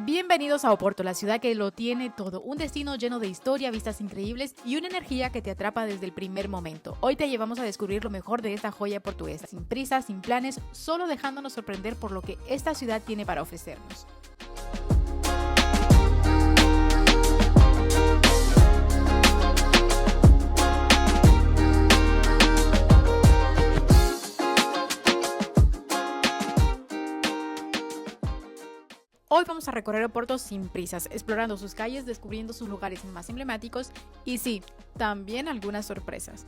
Bienvenidos a Oporto, la ciudad que lo tiene todo, un destino lleno de historia, vistas increíbles y una energía que te atrapa desde el primer momento. Hoy te llevamos a descubrir lo mejor de esta joya portuguesa, sin prisa, sin planes, solo dejándonos sorprender por lo que esta ciudad tiene para ofrecernos. Hoy vamos a recorrer Oporto sin prisas, explorando sus calles, descubriendo sus lugares más emblemáticos y sí, también algunas sorpresas.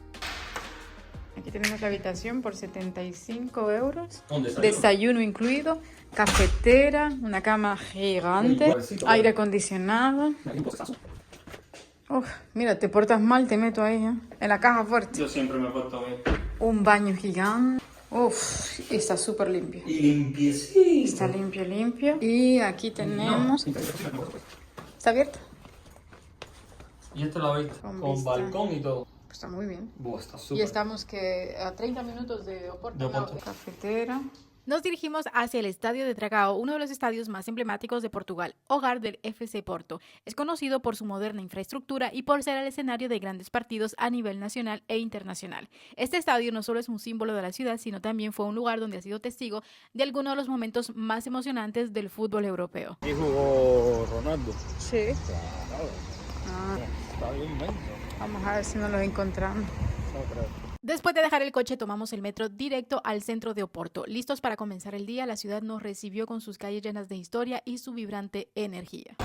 Aquí tenemos la habitación por 75 euros, desayuno incluido, cafetera, una cama gigante, aire acondicionado. Uf, mira, te portas mal, te meto ahí, ¿eh? En la caja fuerte. Yo siempre me porto bien. Un baño gigante. Uf, está súper limpio. Y limpiecito. Está limpio, limpio. Y aquí tenemos... ¿Está abierto? Y esta la vista, con balcón y todo. Pues está muy bien. Está Y súper. estamos que a 30 minutos de Oporto. De Oporto. Cafetera. Nos dirigimos hacia el Estadio de Dragao, uno de los estadios más emblemáticos de Portugal, hogar del FC Porto. Es conocido por su moderna infraestructura y por ser el escenario de grandes partidos a nivel nacional e internacional. Este estadio no solo es un símbolo de la ciudad, sino también fue un lugar donde ha sido testigo de algunos de los momentos más emocionantes del fútbol europeo. Aquí jugó Ronaldo. Sí. Claro. Está bien inmenso. Vamos a ver si nos lo encontramos. No creo. Después de dejar el coche, tomamos el metro directo al centro de Oporto. Listos para comenzar el día, la ciudad nos recibió con sus calles llenas de historia y su vibrante energía.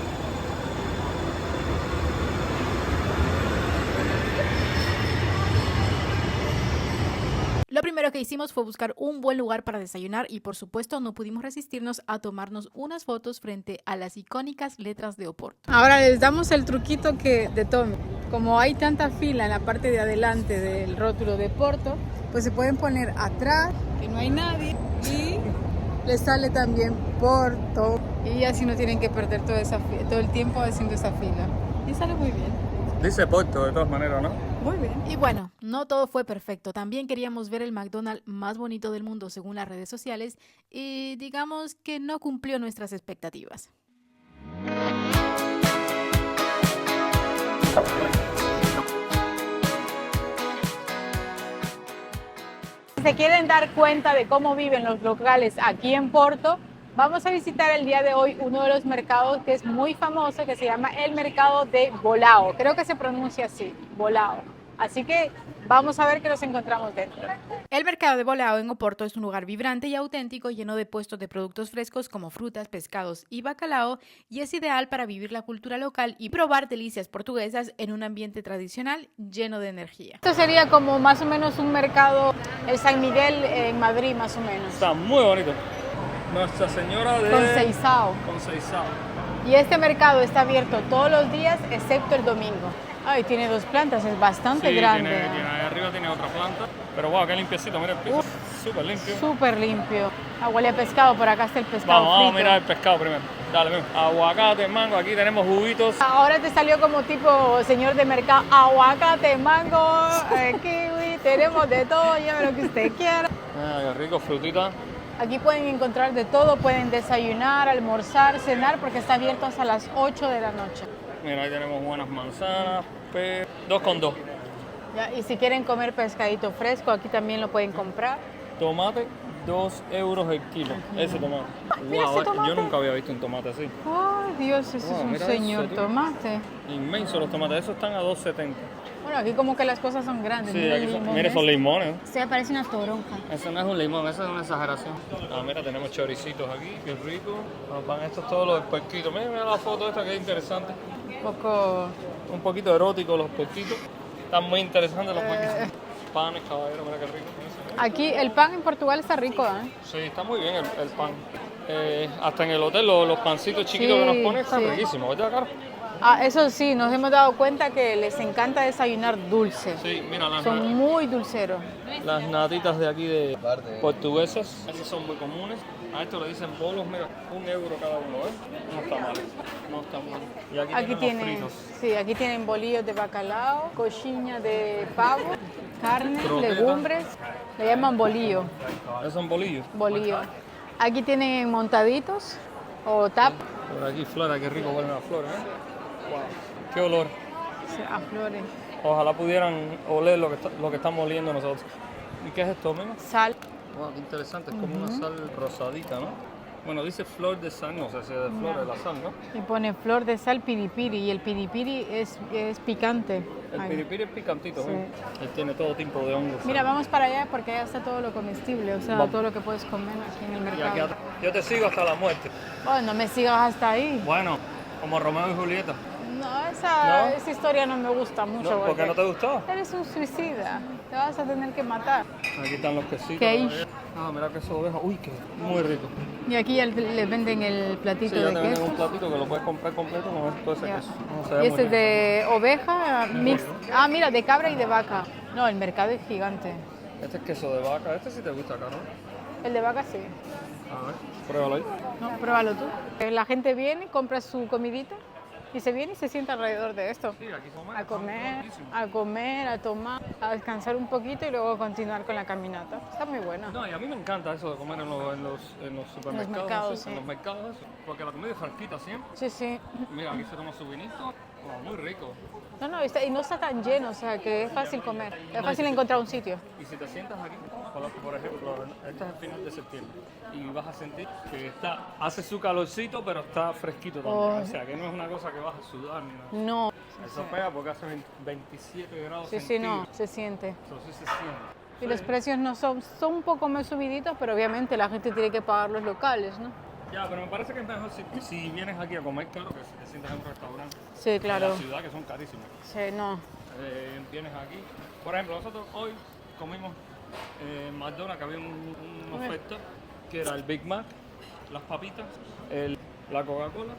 Lo primero que hicimos fue buscar un buen lugar para desayunar y por supuesto no pudimos resistirnos a tomarnos unas fotos frente a las icónicas letras de Oporto. Ahora les damos el truquito de Tommy. Como hay tanta fila en la parte de adelante del rótulo de Porto, pues se pueden poner atrás, que no hay nadie, y les sale también Porto. Y así no tienen que perder todo el tiempo haciendo esa fila. Y sale muy bien. Dice Porto de todas maneras, ¿no? Muy bien. Y bueno, no todo fue perfecto. También queríamos ver el McDonald's más bonito del mundo según las redes sociales y digamos que no cumplió nuestras expectativas. Si se quieren dar cuenta de cómo viven los locales aquí en Porto, vamos a visitar el día de hoy uno de los mercados que es muy famoso, que se llama el mercado de Bolao. Creo que se pronuncia así, Bolao. Así que vamos a ver qué nos encontramos dentro. El mercado de Bolao en Oporto es un lugar vibrante y auténtico, lleno de puestos de productos frescos como frutas, pescados y bacalao, y es ideal para vivir la cultura local y probar delicias portuguesas en un ambiente tradicional lleno de energía. Esto sería como más o menos un mercado, el San Miguel en Madrid más o menos. Está muy bonito. Nuestra Señora de Conceizao. Conceizao. Y este mercado está abierto todos los días excepto el domingo. Ay, tiene dos plantas, es bastante grande. Ahí arriba tiene otra planta. Pero wow, qué limpiecito, mira el piso. Súper limpio. Súper limpio. Ah, huele a pescado, por acá está el pescado Vamos a frito. mirar el pescado primero. Dale, ven. Aguacate, mango, aquí tenemos juguitos. Ahora te salió como tipo señor de mercado. Aguacate, mango, kiwi, tenemos de todo, lleve lo que usted quiera. Qué rico, frutita. Aquí pueden encontrar de todo, pueden desayunar, almorzar, cenar, porque está abierto hasta las 8 de la noche. Mira, ahí tenemos buenas manzanas, 2 con 2. Ya, y si quieren comer pescadito fresco, aquí también lo pueden comprar. Tomate, 2 euros el kilo. Ese tomate. Mira ese tomate. Yo nunca había visto un tomate así. Ay, Dios, ese es un Mira señor eso, tío. tomate. Inmensos los tomates, esos están a 2,70. Bueno, aquí como que las cosas son grandes. Sí, Mira el aquí limón mira esos este. limones. Se parece una toronja. Eso no es un limón, eso es una exageración. Ah, mira, tenemos choricitos aquí, qué rico. Van estos todos los puerquitos. Mira la foto esta que es interesante. Un poquito erótico los puerquitos. Están muy interesantes los puerquitos. Panes, caballero, mira qué rico. Aquí el pan en Portugal está rico, ¿eh? Sí, está muy bien el pan. Hasta en el hotel los pancitos chiquitos Sí, que nos ponen están sí. riquísimos, ¿verdad, Caro? Ah, eso sí, nos hemos dado cuenta que les encanta desayunar dulce. Sí, mira, Son muy dulceros. las natitas de aquí de portuguesas. Esas son muy comunes. A esto le dicen bolos, mira, 1 euro cada uno, ¿eh? No está mal, no está mal. Y aquí tenemos fritos. Sí, aquí tienen bolillos de bacalao, coxinha de pavo, carne, Croqueta. legumbres. Le llaman bolillo. Esos son bolillos. Bolillo. Aquí tienen montaditos o tap. Por aquí flores, qué rico huelen las flores, ¿eh? Wow, qué olor. Sí, a flores. Ojalá pudieran oler lo que estamos oliendo nosotros. ¿Y qué es esto, mismo? Sal. Wow, qué interesante, es como una sal rosadita, ¿no? Bueno, dice flor de sal, no sé si es de flor de la sal, ¿no? Y pone flor de sal piripiri y el piripiri es picante. El Ay. piripiri es picantito, Sí. ¿eh? Él tiene todo tipo de hongos. Mira, vamos para allá porque allá está todo lo comestible, o sea, Vamos. todo lo que puedes comer aquí en el Y aquí mercado. yo te sigo hasta la muerte. Oh, no me sigas hasta ahí. Bueno, como Romeo y Julieta. No, esa ¿No? esa historia no me gusta mucho. No, ¿por qué no te gustó? Eres un suicida, te vas a tener que matar. Aquí están los quesitos. Queijo. Ah, mira queso de oveja. Uy, que muy rico. Y aquí ya le venden el platito Sí, ya de te venden queso. un platito que lo puedes comprar completo con todo ese Ya. queso. No, se ve Y muy este es rico. de oveja, mix. Ah, mira, de cabra y de vaca. No, el mercado es gigante. Este es queso de vaca. Este sí te gusta acá, ¿no? El de vaca sí. A ver, pruébalo ahí. No, pruébalo tú. La gente viene, compra su comidita y se viene y se sienta alrededor de esto. Sí, aquí A comer, a tomar, a descansar un poquito y luego continuar con la caminata. Está muy buena. No, y a mí me encanta eso de comer en los supermercados. mercados, así, sí. En los mercados, eso, porque la comida es fresquita siempre. Sí, sí. Mira, aquí se toma su vinito. Wow, muy rico. No, no, y no está tan lleno, o sea que es fácil comer. Es fácil encontrar un sitio. Y si te sientas aquí, por ejemplo, este es el final de septiembre, y vas a sentir que hace su calorcito, pero está fresquito también. Oh. O sea, que no es una cosa que vas a sudar ni nada. No. Eso pega porque hace 27 grados Sí, sí, centígrados. no, se siente. Eso sí se siente. Y los precios no son un poco más subiditos, pero obviamente la gente tiene que pagar los locales, ¿no? Ya, pero me parece que es mejor si vienes aquí a comer, claro, que si te sientas en un restaurante Sí, en claro. la ciudad, que son carísimos. Sí, no. Vienes aquí. Por ejemplo, nosotros hoy comimos en McDonald's, que había una oferta, que era el Big Mac, las papitas, la Coca-Cola,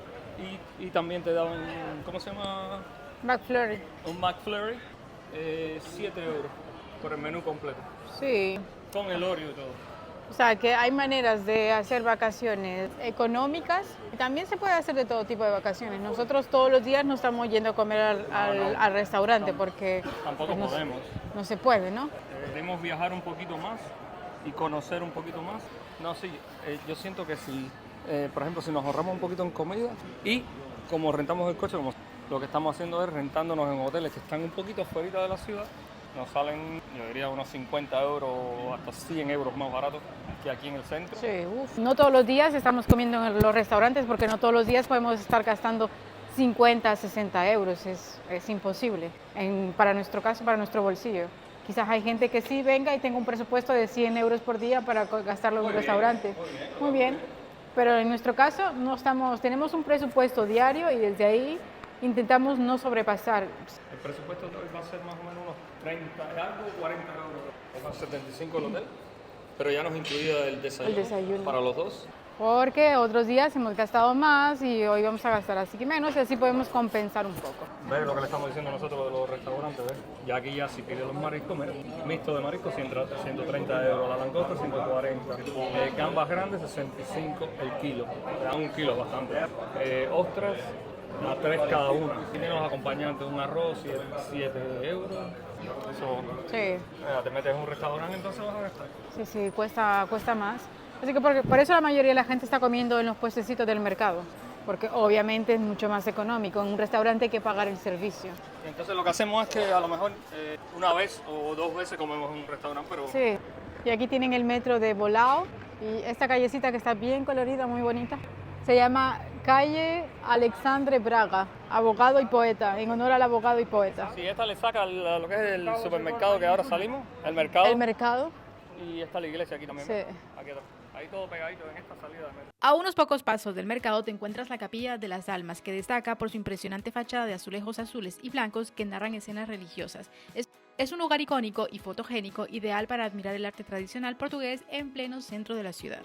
y también te daban, ¿cómo se llama? McFlurry. Un McFlurry, 7 euros por el menú completo, Sí. con el Oreo y todo. O sea, que hay maneras de hacer vacaciones económicas y también se puede hacer de todo tipo de vacaciones. Nosotros todos los días no estamos yendo a comer al restaurante porque Tampoco no, podemos. no se puede, ¿no? Queremos viajar un poquito más y conocer un poquito más. No, sí, yo siento que si, por ejemplo, si nos ahorramos un poquito en comida y como rentamos el coche, como lo que estamos haciendo es rentándonos en hoteles que están un poquito fuera de la ciudad, nos salen, yo diría, unos 50 euros o hasta 100 euros más baratos que aquí en el centro. Sí, uf. No todos los días estamos comiendo en los restaurantes porque no todos los días podemos estar gastando 50, 60 euros. Es imposible para nuestro caso, para nuestro bolsillo. Quizás hay gente que sí venga y tenga un presupuesto de 100 euros por día para gastarlo en un restaurante. Muy bien. Pero en nuestro caso tenemos un presupuesto diario y desde ahí intentamos no sobrepasar. El presupuesto de hoy va a ser más o menos unos 30 y algo, 40 euros. Unos 75 el hotel, pero ya nos incluía el desayuno para los dos. Porque otros días hemos gastado más y hoy vamos a gastar así que menos y así podemos compensar un poco. ¿Ves lo que le estamos diciendo nosotros de los restaurantes? ¿Ves? Ya aquí ya si pides los mariscos, mira, mixto de mariscos 130 euros, la langosta 140, gambas grandes 65 el kilo, un kilo es bastante. Ostras a 3 cada una. Tienen los acompañantes, un arroz 7 euros. Eso, Sí, te metes en un restaurante, entonces vas a gastar. sí, sí, cuesta más. Así que por eso la mayoría de la gente está comiendo en los puestecitos del mercado, porque obviamente es mucho más económico. En un restaurante hay que pagar el servicio. Entonces lo que hacemos es que a lo mejor una vez o 2 veces comemos en un restaurante, pero Sí, y aquí tienen el metro de Bolao y esta callecita que está bien colorida, muy bonita, se llama Calle Alexandre Braga, abogado y poeta, en honor al abogado y poeta. si esta le saca lo que es el supermercado que ahora salimos, el mercado, El mercado, y está la iglesia aquí también. sí. Aquí atrás. Ahí todo pegadito en esta salida del metro. A unos pocos pasos del mercado te encuentras la Capilla de las Almas, que destaca por su impresionante fachada de azulejos azules y blancos que narran escenas religiosas. Es un lugar icónico y fotogénico, ideal para admirar el arte tradicional portugués en pleno centro de la ciudad.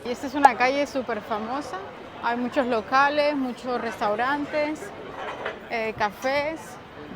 Y esta es una calle súper famosa, hay muchos locales, muchos restaurantes, cafés,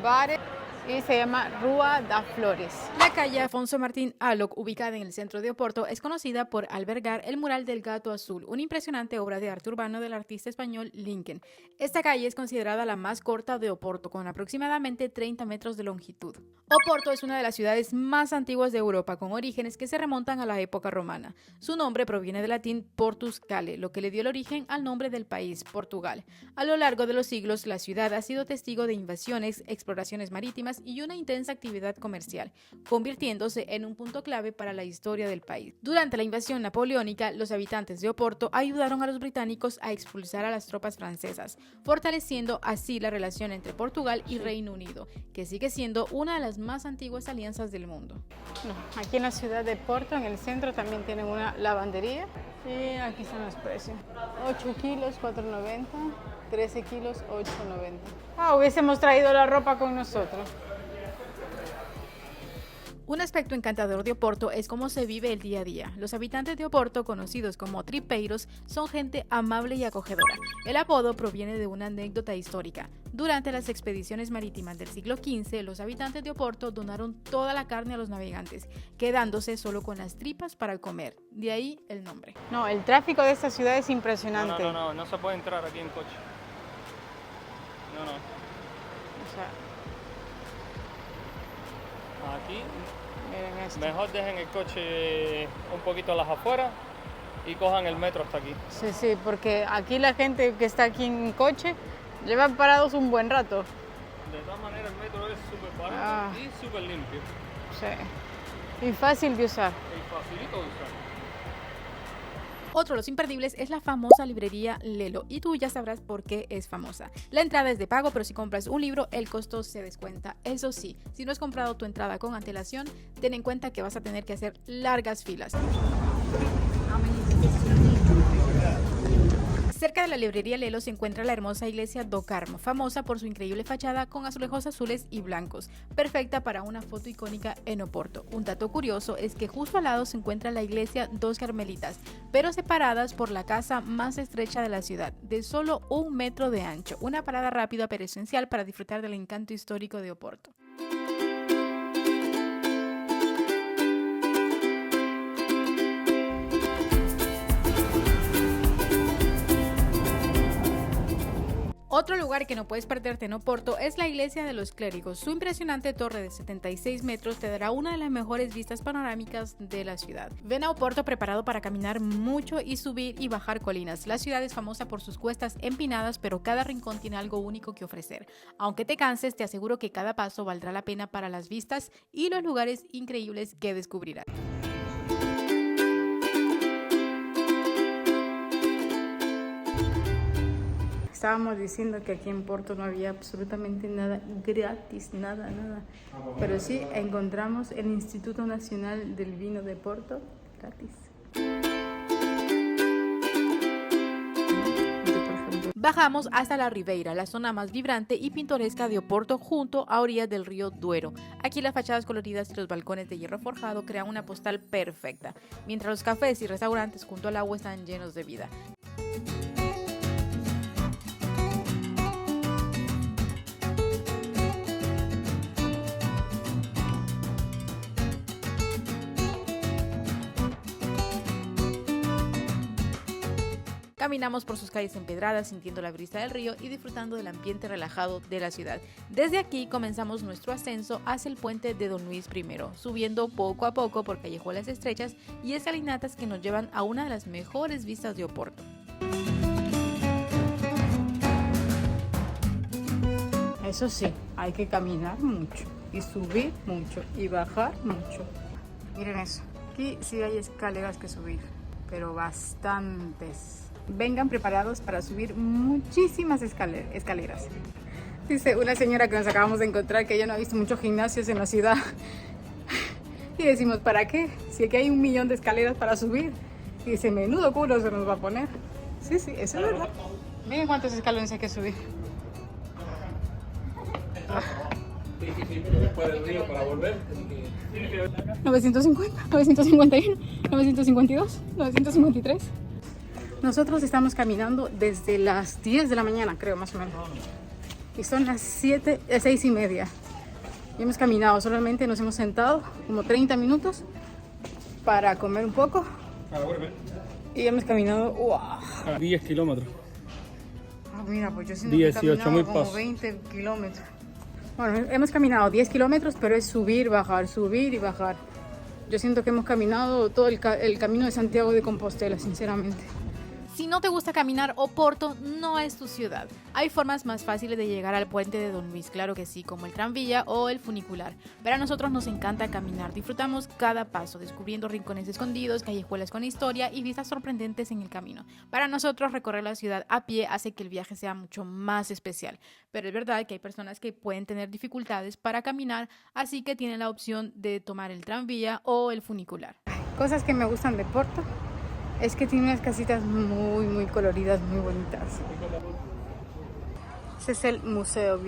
bares. y se llama Rua das Flores. La calle Afonso Martín Aloc, ubicada en el centro de Oporto, es conocida por albergar el mural del Gato Azul, una impresionante obra de arte urbano del artista español Linken. Esta calle es considerada la más corta de Oporto, con aproximadamente 30 metros de longitud. Oporto es una de las ciudades más antiguas de Europa, con orígenes que se remontan a la época romana. Su nombre proviene del latín Portus Gale, lo que le dio el origen al nombre del país, Portugal. A lo largo de los siglos, la ciudad ha sido testigo de invasiones, exploraciones marítimas y una intensa actividad comercial, convirtiéndose en un punto clave para la historia del país. Durante la invasión napoleónica, los habitantes de Oporto ayudaron a los británicos a expulsar a las tropas francesas, fortaleciendo así la relación entre Portugal y Reino Unido, que sigue siendo una de las más antiguas alianzas del mundo. Aquí en la ciudad de Porto, en el centro, también tienen una lavandería y aquí están los precios. 8 kilos, 4.90, 13 kilos, 8.90. Hubiésemos traído la ropa con nosotros. Un aspecto encantador de Oporto es cómo se vive el día a día. Los habitantes de Oporto, conocidos como tripeiros, son gente amable y acogedora. El apodo proviene de una anécdota histórica. Durante las expediciones marítimas del siglo XV, los habitantes de Oporto donaron toda la carne a los navegantes, quedándose solo con las tripas para comer. De ahí el nombre. No, el tráfico de esta ciudad es impresionante. No se puede entrar aquí en coche. No. O sea, Aquí, miren esto. mejor dejen el coche un poquito a las afueras y cojan el metro hasta aquí. Sí, porque aquí la gente que está aquí en coche llevan parados un buen rato. De todas maneras, el metro es súper barato y súper limpio. Sí. Y fácil de usar. Y facilito de usar. Otro de los imperdibles es la famosa librería Lelo, y tú ya sabrás por qué es famosa. La entrada es de pago, pero si compras un libro, el costo se descuenta. Eso sí, si no has comprado tu entrada con antelación, ten en cuenta que vas a tener que hacer largas filas. Cerca de la librería Lelo se encuentra la hermosa iglesia do Carmo, famosa por su increíble fachada con azulejos azules y blancos, perfecta para una foto icónica en Oporto. Un dato curioso es que justo al lado se encuentra la iglesia dos carmelitas, pero separadas por la casa más estrecha de la ciudad, de solo 1 metro de ancho, una parada rápida pero esencial para disfrutar del encanto histórico de Oporto. Otro lugar que no puedes perderte en Oporto es la iglesia de los clérigos. Su impresionante torre de 76 metros te dará una de las mejores vistas panorámicas de la ciudad. Ven a Oporto preparado para caminar mucho y subir y bajar colinas. La ciudad es famosa por sus cuestas empinadas, pero cada rincón tiene algo único que ofrecer. Aunque te canses, te aseguro que cada paso valdrá la pena para las vistas y los lugares increíbles que descubrirás. Estábamos diciendo que aquí en Porto no había absolutamente nada gratis, nada. Pero sí encontramos el Instituto Nacional del Vino de Porto gratis. Bajamos hasta la Ribeira, la zona más vibrante y pintoresca de Oporto, junto a orillas del río Duero. Aquí las fachadas coloridas y los balcones de hierro forjado crean una postal perfecta, mientras los cafés y restaurantes junto al agua están llenos de vida. Caminamos por sus calles empedradas, sintiendo la brisa del río y disfrutando del ambiente relajado de la ciudad. Desde aquí comenzamos nuestro ascenso hacia el puente de Don Luis I, subiendo poco a poco por callejuelas estrechas y escalinatas que nos llevan a una de las mejores vistas de Oporto. Eso sí, hay que caminar mucho y subir mucho y bajar mucho. Miren eso, aquí sí hay escaleras que subir, pero bastantes. Vengan preparados para subir muchísimas escaleras. Dice una señora que nos acabamos de encontrar que ella no ha visto muchos gimnasios en la ciudad. Y decimos, ¿para qué? Si aquí hay 1 millón de escaleras para subir. Y dice, menudo culo se nos va a poner. Sí, eso es verdad. Miren cuántos escalones hay que subir. Por el río para volver. 950, 951, 952, 953. Nosotros estamos caminando desde las 10 de la mañana, creo, más o menos. Y son las 6:30. Y hemos caminado, solamente nos hemos sentado como 30 minutos para comer un poco. Y hemos caminado, wow. 10 kilómetros. Ah, mira, pues yo siento que he caminado como 20 kilómetros. Bueno, hemos caminado 10 kilómetros, pero es subir y bajar. Yo siento que hemos caminado todo el camino de Santiago de Compostela, sinceramente. Si no te gusta caminar, Oporto no es tu ciudad. Hay formas más fáciles de llegar al puente de Don Luis, claro que sí, como el tranvía o el funicular. Pero a nosotros nos encanta caminar, disfrutamos cada paso, descubriendo rincones escondidos, callejuelas con historia y vistas sorprendentes en el camino. Para nosotros recorrer la ciudad a pie hace que el viaje sea mucho más especial. Pero es verdad que hay personas que pueden tener dificultades para caminar, así que tienen la opción de tomar el tranvía o el funicular. Cosas que me gustan de Porto es que tiene unas casitas muy coloridas, muy bonitas. Ese es el Museo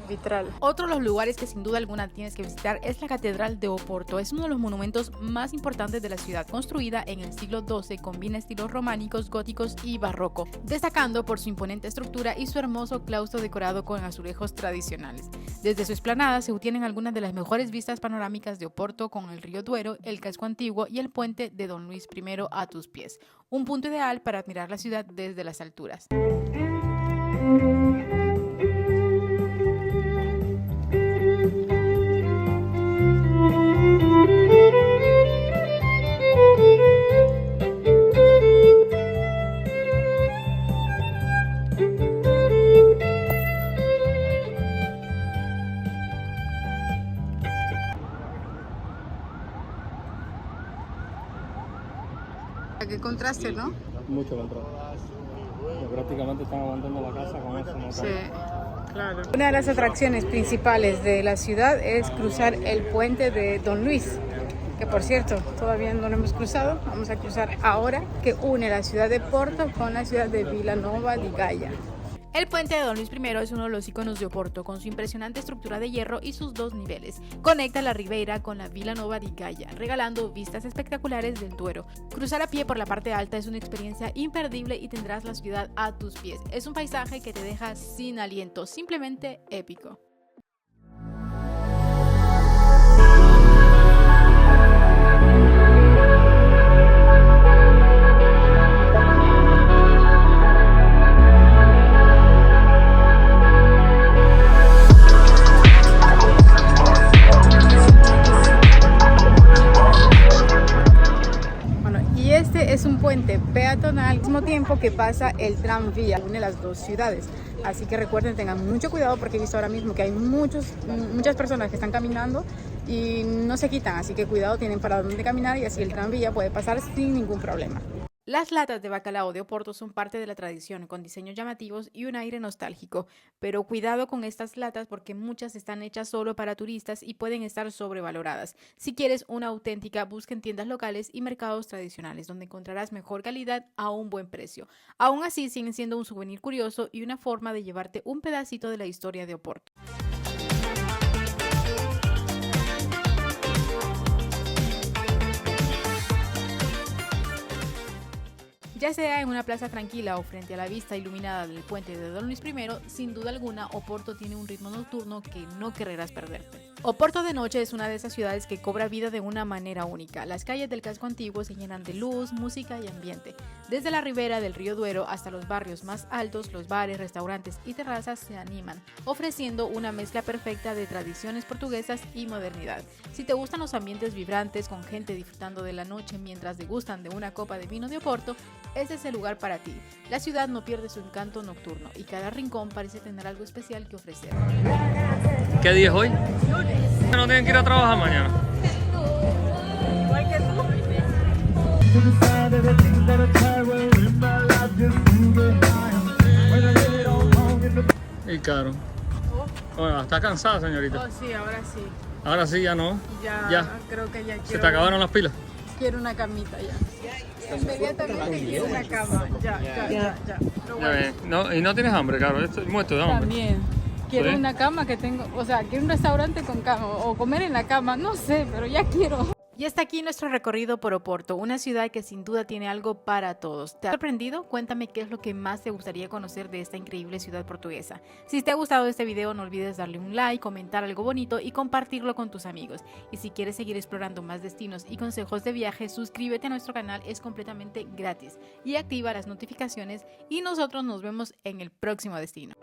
Vitral. Otro de los lugares que sin duda alguna tienes que visitar es la Catedral de Oporto. Es uno de los monumentos más importantes de la ciudad, construida en el siglo XII, combina estilos románicos, góticos y barroco, destacando por su imponente estructura y su hermoso claustro decorado con azulejos tradicionales. Desde su explanada se obtienen algunas de las mejores vistas panorámicas de Oporto, con el río Duero, el casco antiguo y el puente de Don Luis I a tus pies. Un punto ideal para admirar la ciudad desde las alturas. Qué contraste, ¿no? Mucho contraste. Prácticamente están aguantando la casa con eso. ¿No? Sí, claro. Una de las atracciones principales de la ciudad es cruzar el puente de Don Luis, que por cierto, todavía no lo hemos cruzado. Vamos a cruzar ahora, que une la ciudad de Porto con la ciudad de Vila Nova de Gaia. El puente de Don Luis I es uno de los iconos de Oporto, con su impresionante estructura de hierro y sus dos niveles. Conecta la Ribeira con la Vila Nova de Gaia, regalando vistas espectaculares del Duero. Cruzar a pie por la parte alta es una experiencia imperdible y tendrás la ciudad a tus pies. Es un paisaje que te deja sin aliento, simplemente épico. Es un puente peatonal al mismo tiempo que pasa el tranvía, une las dos ciudades. Así que recuerden, tengan mucho cuidado porque he visto ahora mismo que hay muchas personas que están caminando y no se quitan, así que cuidado, tienen para dónde caminar y así el tranvía puede pasar sin ningún problema. Las latas de bacalao de Oporto son parte de la tradición, con diseños llamativos y un aire nostálgico, pero cuidado con estas latas porque muchas están hechas solo para turistas y pueden estar sobrevaloradas. Si quieres una auténtica, busca en tiendas locales y mercados tradicionales, donde encontrarás mejor calidad a un buen precio. Aún así, siguen siendo un souvenir curioso y una forma de llevarte un pedacito de la historia de Oporto. Ya sea en una plaza tranquila o frente a la vista iluminada del puente de Don Luis I, sin duda alguna Oporto tiene un ritmo nocturno que no querrás perderte. Oporto de noche es una de esas ciudades que cobra vida de una manera única. Las calles del casco antiguo se llenan de luz, música y ambiente. Desde la ribera del río Duero hasta los barrios más altos, los bares, restaurantes y terrazas se animan, ofreciendo una mezcla perfecta de tradiciones portuguesas y modernidad. Si te gustan los ambientes vibrantes con gente disfrutando de la noche mientras degustan de una copa de vino de Oporto, este es el lugar para ti. La ciudad no pierde su encanto nocturno y cada rincón parece tener algo especial que ofrecer. ¿Qué día es hoy? No tienen que ir a trabajar mañana. Igual que tú. Y caro. Bueno, ¿está cansada, señorita? Oh, sí, ahora sí. Ahora sí, ya no. Ya. Creo que ya quiero. ¿Se te acabaron las pilas? Quiero una camita ya. Inmediatamente quiero una cama. Ya. Ya ven. No, y no tienes hambre, claro. Estoy muerto de hambre. También. Quiero ¿Sí? una cama que tengo, o sea, quiero un restaurante con cama o comer en la cama, no sé, pero ya quiero. Y hasta aquí nuestro recorrido por Oporto, una ciudad que sin duda tiene algo para todos. ¿Te ha sorprendido? Cuéntame qué es lo que más te gustaría conocer de esta increíble ciudad portuguesa. Si te ha gustado este video, no olvides darle un like, comentar algo bonito y compartirlo con tus amigos. Y si quieres seguir explorando más destinos y consejos de viaje, suscríbete a nuestro canal, es completamente gratis. Y activa las notificaciones y nosotros nos vemos en el próximo destino.